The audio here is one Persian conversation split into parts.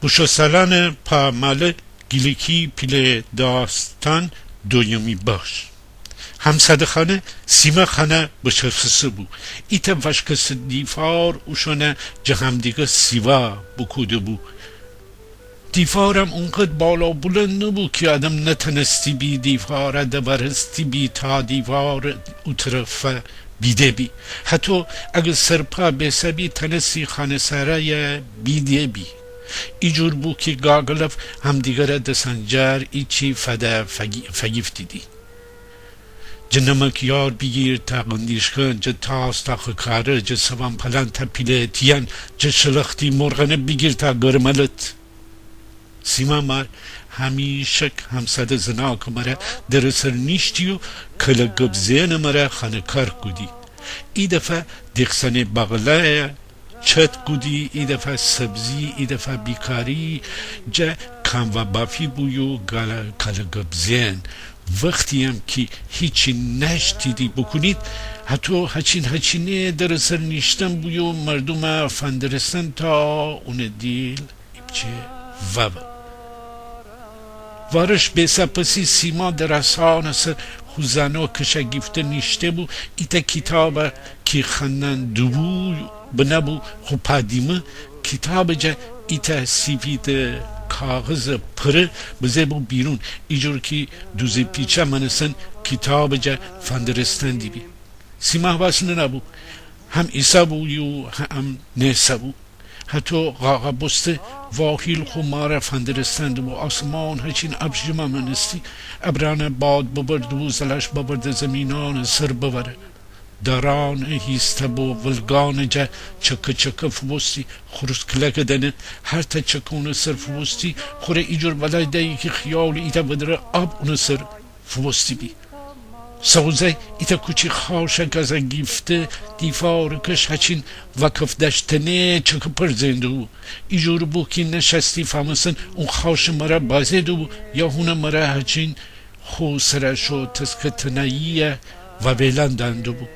بوشسالان پامال گیلکی پیل داستان دویمی باش همسدخانه سیما خانه بشفسه بو ایتا وشکس دیفار اوشونه جهمدیگه سیوا بکوده بو دیفارم اونقدر بالا بلند نبو که آدم نتنستی بی دیفاره دبرستی بی تا دیوار او طرف بیده بی حتی اگه سرپا بسبی تنسی خانه سرای بیده بی ای جور بو که گاگلف همدیگره دسنجر ایچی فگیفتی دی جه نمک یار بگیر تا قندیشکن جه تاس تا خکاره جه سوان پلان تا پیلتین جه شلختی مرغنه بگیر تا گرملت سیما مار همیشه همسد زناک مره درسر نیشتی و کل گبزین مره خانکار کودی ای دفعه دخسن بغله چت کودی ای دفعه سبزی ای دفعه بیکاری جه کم و بافی بویو کل گبزین وقتی هم که هیچی نشتیدی بکنید حتی هچینه درسر نیشتن بویو مردم فندرستن تا اون دیل ایبچه وارش بسپسی سیما درسان سر خوزانو کشگیفته نیشته بو ایتا کتاب که خندن دوبو بنابو خوپادیمه کتاب جا ایتا سیفید کاغذ پره بزه بو بیرون ایجور که دوزه پیچه منسن کتاب جا فندرستن دی بی سیما حواسنه نبو هم ایسا بو یو هم نیسا بو حتی غاقا بسته واهیل خماره فندرستند و آسمان هچین ابشجما منستی ابران باد ببرد و زلش ببرد زمینان سر ببره داران هیسته بو ولگان جه چک فبستی خروس کلک دنه هر تا چکون سر فبستی خوره ایجور بلای دهی که خیال ایتا بدره آب اون سر فبستی بی سوزه ایتا کوچی خاشه گزه گیفته دیفار کش هچین وقف دشتنه چک پر زندو ایجور بو که نشستی فهمسن اون خاشه مره بازه دو یا هونه مره هچین خو سرشو تسکتنهیه و بیلندندو بو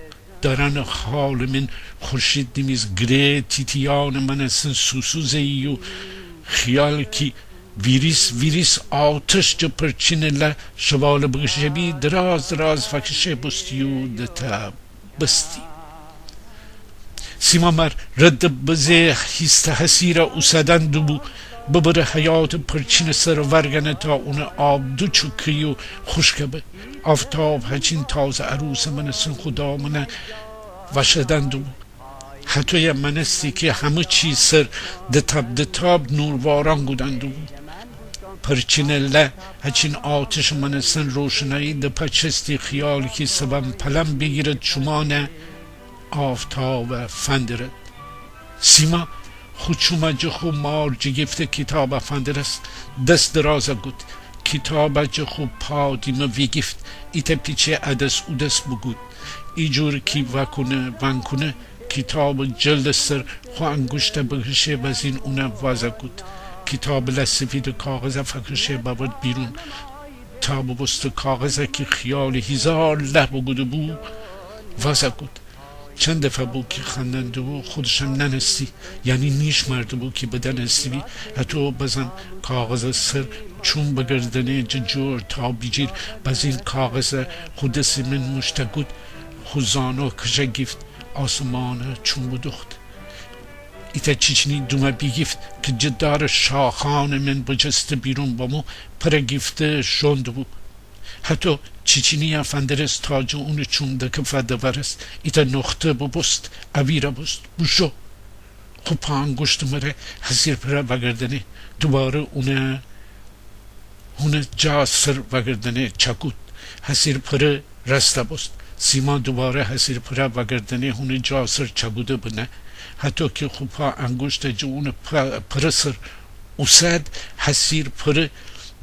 دارن خال من خورشید دیمیز گره تیتیان من اسن سوسوزه ایو خیال کی ویریس آتش جو پرچینه ل شوال بگشه بی دراز فکشه بستیو دتا بستی سیما مر رد بزه هیسته حسیره اوسدن دو بو ببره حیات پرچین سر ورگنه تا اون آب دو چکیو خوشکه به آفتاب هچین تازه عروس من سن خدا منه وشدن دو حتی یه منستی که همه چی سر دتاب نورواران گودن دو پرچینه له هچین آتش منسن روشنایی ده پچستی خیالی که سبم پلم بگیرد شمانه آفتاب و فندرد سیما خود شما جخو مار جگفته کتاب فندرست دست درازه گود کتاب جخو پا دیمه ویگفت ایتا پیچه ادس اودس بگود ای جور کی وانکنه کتاب جلد سر خو انگشته بگشه بزین اونه وازه گود کتاب لسفید کاغذ فکرشه بابد بیرون تا ببست کاغذه که خیال هزار له بگوده بو وازه گود چند دفعه بو که خندنده بو خودشم ننستی یعنی نیش مرده بو که بدنستی بی حتی بزن کاغذ سر چون بگردنه جور تا بیجیر بزین کاغذ خودسی من مشتگود خوزانو کشه گفت آسمان چون بدخت ایتا چیچنی دومه بیگفت که جدار شاخان من بجست بیرون بامو پر گفته شنده بو حتی چیچینی افندرست تاج اون چون دکه فدورست ایتا نقطه بست اویره بست بوشو خب پا انگشت مره حسیر پره وگردنه دوباره اونه جا سر وگردنه چکود حسیر پره رسته بست سیما دوباره حسیر پره وگردنه اونه جا سر چکوده بنه حتی که خب پا انگشت جو اونه پره سر اوسد حسیر پره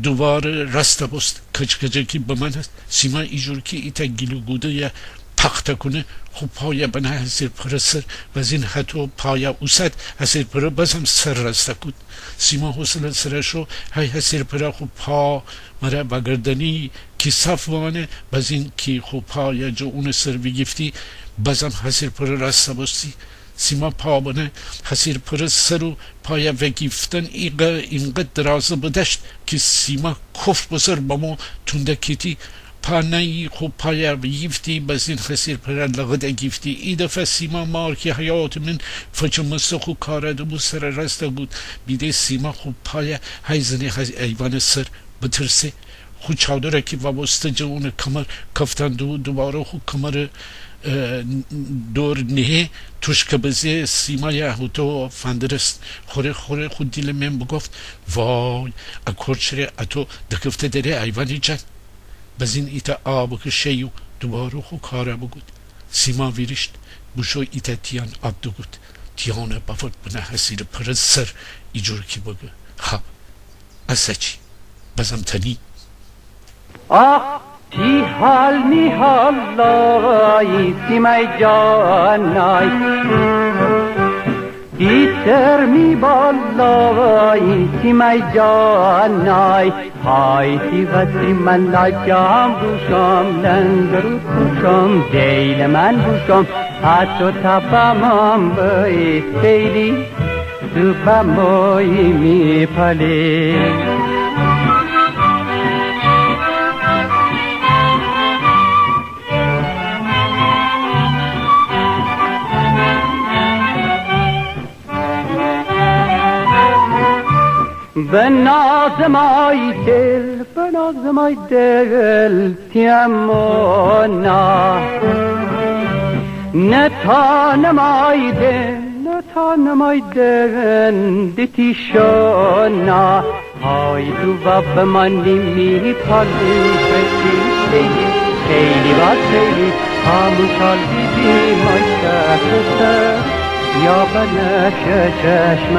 دوباره رسته بست کچکچه که به من هست سیما ایجور که ایتا گیلو گوده یا پخته کنه خب پایه بنه حسیر پره سر و از این حتی پایه اوسد حسیر پره بازم سر رسته کود سیما حسل سرشو های حسیر پره خب پا مره بگردنی که صف بانه باز این که خب پایه جو اون سر بگفتی بازم حسیر پره رسته بستی سیما پابونه حسیر پر سر و پای وگیفتن اینقدر درازه بدشت که سیما کف بسر با ما تندکیتی پانایی خوب پای گیفتی بزین حسیر پر لغده گیفتی ای دفعه سیما مار که حیات من فچه مستخو کارده بود سر رسته بود بیده سیما خوب پای حیزنی ایوان سر بترسه خود چادره که وابسته جون کمر کفتن دوباره خود کمر دور نهه توش که بزه سیما یهوتو فندرست خوره خود دیل من بگفت وای اکورچره اتو دکفته داره ایوانی جن بزین ایتا آب که شیو دوباره خود کاره بگود سیما ویرشت بوشو ایتا تیان آب دگود تیانه بافت بنا حسیر پر سر ایجور کی بگه خواه از چی بزم تنی چی حال می حالای سیمای جانای دیتر می بالای سیمای جانای های تی وسی من لاجام بوشم لنگرو بوشم دیل من بوشم حتی تبامم بای سیلی دوباموی می پلی بنازمای دل تیمونا نتانمای دل دیتی شونا های دو باب من نیمی پالی خیلی با خیلی هموشال بیبی مای شکسته یا بنش چشم